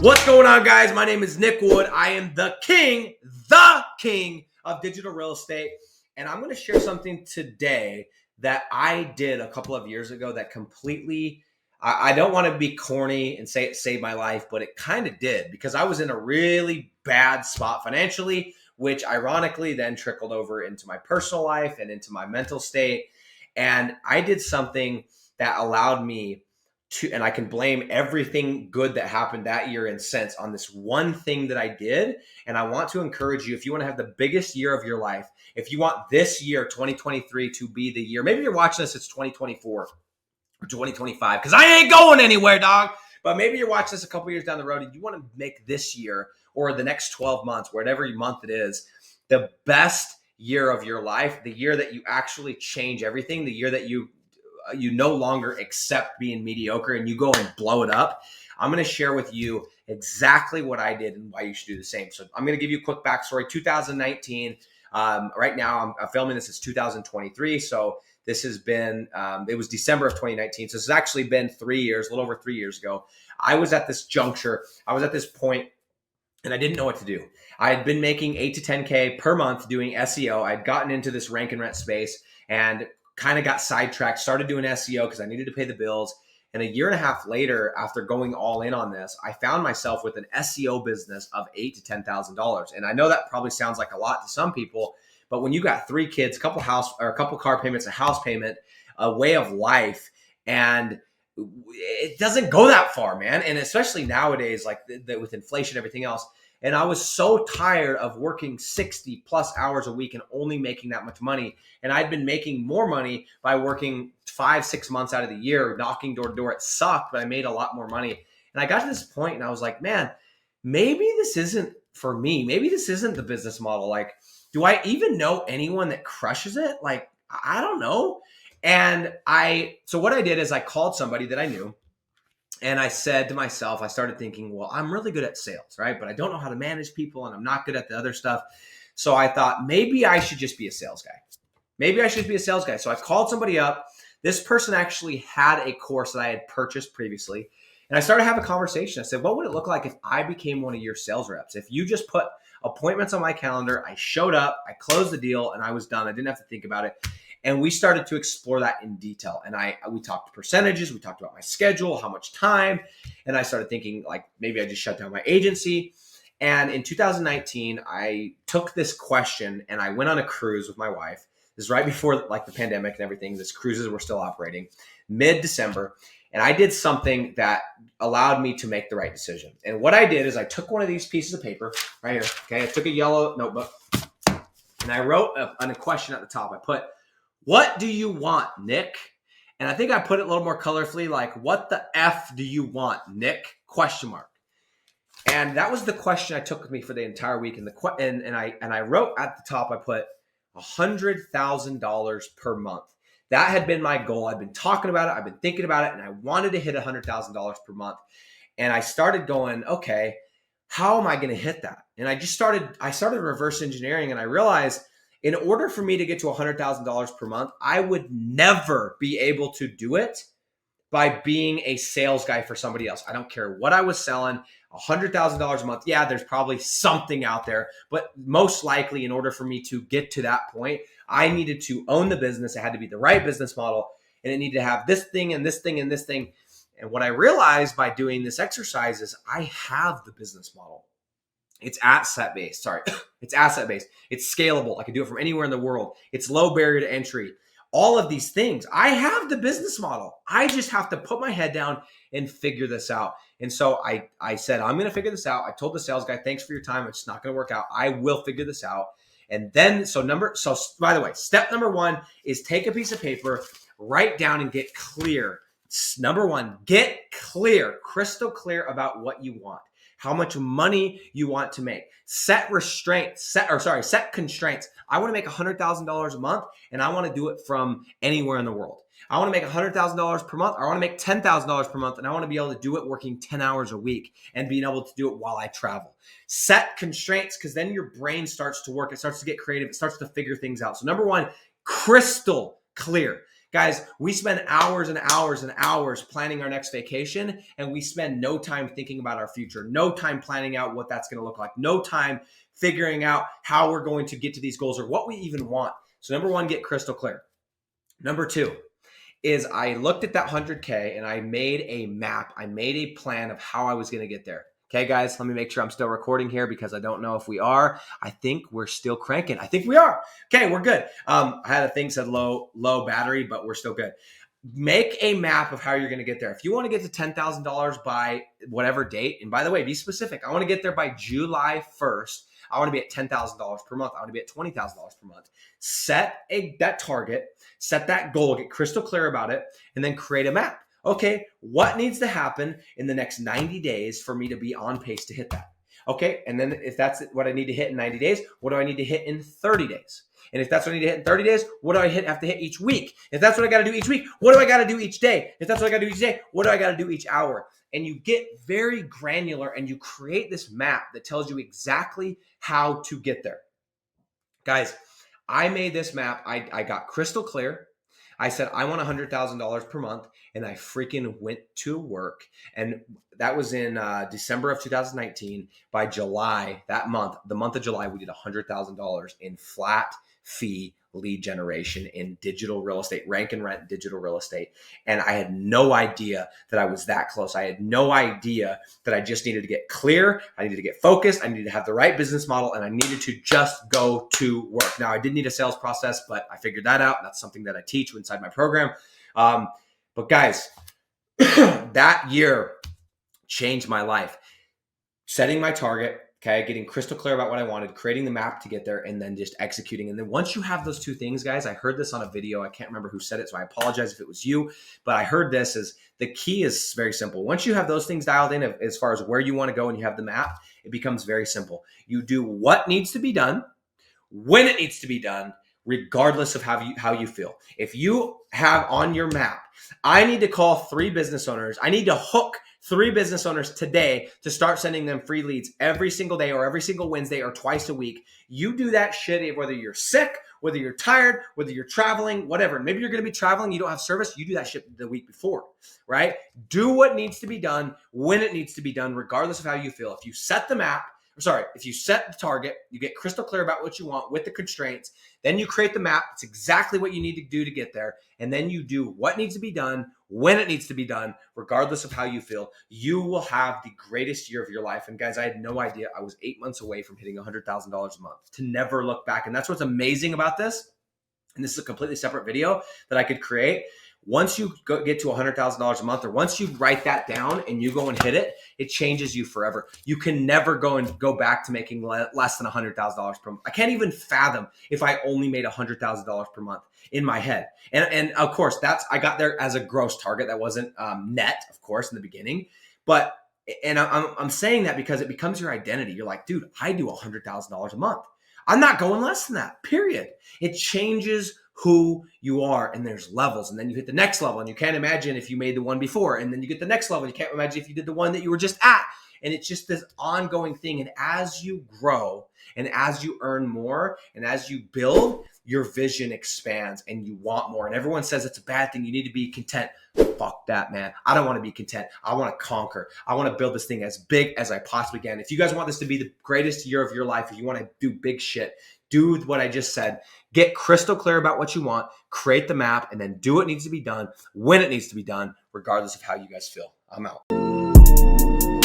What's going on, guys? My name is Nick Wood. I am the king of digital real estate. And I'm going to share something today that I did a couple of years ago that completely, I don't want to be corny and say it saved my life, but it kind of did, because I was in a really bad spot financially, which ironically then trickled over into my personal life and into my mental state. And I did something that allowed me to, and I can blame everything good that happened that year and since on this one thing that I did. And I want to encourage you, if you want to have the biggest year of your life, if you want this year, 2023, to be the year, maybe you're watching this, it's 2024 or 2025, because I ain't going anywhere, dog. But maybe you're watching this a couple years down the road and you want to make this year or the next 12 months, whatever month it is, the best year of your life, the year that you actually change everything, the year that you no longer accept being mediocre and you go and blow it up. I'm going to share with you exactly what I did and why you should do the same. So I'm going to give you a quick backstory. 2019, right now I'm filming this as 2023. So this has been, it was December of 2019. So this has actually been 3 years, a little over 3 years ago. I was at this juncture. I was at this point and I didn't know what to do. I had been making 8 to 10K per month doing SEO. I'd gotten into this rank and rent space and kind of got sidetracked, started doing SEO because I needed to pay the bills. And a year and a half later, after going all in on this, I found myself with an SEO business of $8,000 to $10,000. And I know that probably sounds like a lot to some people, but when you got 3 kids, a couple car payments, a house payment, a way of life, and it doesn't go that far, man. And especially nowadays, like with inflation, everything else. And I was so tired of working 60 plus hours a week and only making that much money. And I'd been making more money by working 5-6 months out of the year, knocking door to door. It sucked, but I made a lot more money. And I got to this point and I was like, man, maybe this isn't for me. Maybe this isn't the business model. Like, do I even know anyone that crushes it? Like, I don't know. And so what I did is I called somebody that I knew. And I said to myself, I started thinking, well, I'm really good at sales, right? But I don't know how to manage people and I'm not good at the other stuff. So I thought maybe I should just be a sales guy. Maybe I should be a sales guy. So I called somebody up. This person actually had a course that I had purchased previously. And I started to have a conversation. I said, what would it look like if I became one of your sales reps? If you just put appointments on my calendar, I showed up, I closed the deal, and I was done. I didn't have to think about it. And we started to explore that in detail. And we talked percentages. We talked about my schedule, how much time. And I started thinking like maybe I just shut down my agency. And in 2019, I took this question and I went on a cruise with my wife. This is right before like the pandemic and everything. These cruises were still operating mid-December. And I did something that allowed me to make the right decision. And what I did is I took one of these pieces of paper right here. Okay. I took a yellow notebook and I wrote a question at the top. I put, what do you want, Nick? And I think I put it a little more colorfully, like, what the F do you want, Nick? Question mark. And that was the question I took with me for the entire week. And I wrote at the top, I put $100,000 per month. That had been my goal. I've been talking about it. I've been thinking about it. And I wanted to hit $100,000 per month. And I started going, okay, how am I going to hit that? And I started reverse engineering and I realized in order for me to get to $100,000 per month, I would never be able to do it by being a sales guy for somebody else. I don't care what I was selling, $100,000 a month. Yeah, there's probably something out there, but most likely in order for me to get to that point, I needed to own the business. It had to be the right business model and it needed to have this thing and this thing and this thing. And what I realized by doing this exercise is I have the business model. It's asset-based. It's asset-based. It's scalable. I can do it from anywhere in the world. It's low barrier to entry. All of these things. I have the business model. I just have to put my head down and figure this out. And so I said, I'm going to figure this out. I told the sales guy, thanks for your time. It's not going to work out. I will figure this out. And then, by the way, step number 1 is take a piece of paper, write down and get clear. Number 1, get clear, crystal clear about what you want. How much money you want to make. Set constraints. I want to make $100,000 a month and I want to do it from anywhere in the world. I want to make $100,000 per month, or I want to make $10,000 per month, and I want to be able to do it working 10 hours a week and being able to do it while I travel. Set constraints, because then your brain starts to work. It starts to get creative. It starts to figure things out. So number 1, crystal clear. Guys, we spend hours and hours and hours planning our next vacation, and we spend no time thinking about our future, no time planning out what that's going to look like, no time figuring out how we're going to get to these goals or what we even want. So number one, get crystal clear. Number two is I looked at that 100K and I made a map. I made a plan of how I was going to get there. Okay, guys, let me make sure I'm still recording here because I don't know if we are. I think we're still cranking. I think we are. Okay, we're good. I had a thing said low battery, but we're still good. Make a map of how you're going to get there. If you want to get to $10,000 by whatever date, and by the way, be specific. I want to get there by July 1st. I want to be at $10,000 per month. I want to be at $20,000 per month. Set that target, set that goal, get crystal clear about it, and then create a map. Okay, what needs to happen in the next 90 days for me to be on pace to hit that? Okay, and then if that's what I need to hit in 90 days, what do I need to hit in 30 days? And if that's what I need to hit in 30 days, what do I have to hit each week? If that's what I got to do each week, what do I got to do each day? If that's what I got to do each day, what do I got to do each hour? And you get very granular and you create this map that tells you exactly how to get there. Guys, I made this map. I got crystal clear. I said, I want $100,000 per month. And I freaking went to work. And that was in December of 2019. By July, that month, the month of July, we did $100,000 in flat fee lead generation in digital real estate, rank and rent digital real estate. And I had no idea that I was that close. I had no idea that I just needed to get clear. I needed to get focused. I needed to have the right business model, and I needed to just go to work. Now, I did need a sales process, but I figured that out. That's something that I teach inside my program. But guys, that year changed my life. Setting my target, okay, getting crystal clear about what I wanted, creating the map to get there, and then just executing. And then once you have those two things, guys, I heard this on a video. I can't remember who said it, so I apologize if it was you. But I heard this is the key is very simple. Once you have those things dialed in as far as where you want to go and you have the map, it becomes very simple. You do what needs to be done, when it needs to be done, regardless of how you feel. If you have on your map, I need to call 3 business owners. I need to hook 3 business owners today to start sending them free leads every single day or every single Wednesday or twice a week. You do that shit whether you're sick, whether you're tired, whether you're traveling, whatever. Maybe you're going to be traveling, you don't have service. You do that shit the week before, right? Do what needs to be done when it needs to be done, regardless of how you feel. If you set the map, if you set the target, you get crystal clear about what you want with the constraints, then you create the map. It's exactly what you need to do to get there. And then you do what needs to be done, when it needs to be done, regardless of how you feel. You will have the greatest year of your life. And guys, I had no idea. I was 8 months away from hitting $100,000 a month, to never look back. And that's what's amazing about this. And this is a completely separate video that I could create. Once you get to $100,000 a month, or once you write that down and you go and hit it, it changes you forever. You can never go back to making less than $100,000 per month. I can't even fathom if I only made $100,000 per month in my head. And of course, I got there as a gross target. That wasn't net, of course, in the beginning. But I'm saying that because it becomes your identity. You're like, dude, I do $100,000 a month. I'm not going less than that, period. It changes who you are, and there's levels, and then you hit the next level, and you can't imagine if you made the one before, and then you get the next level, and you can't imagine if you did the one that you were just at, and it's just this ongoing thing. And as you grow, and as you earn more, and as you build, your vision expands, and you want more. And everyone says it's a bad thing, you need to be content. Fuck that, man. I don't want to be content. I want to conquer. I want to build this thing as big as I possibly can. If you guys want this to be the greatest year of your life, if you want to do big shit, do what I just said. Get crystal clear about what you want, create the map, and then do what needs to be done when it needs to be done, regardless of how you guys feel. I'm out.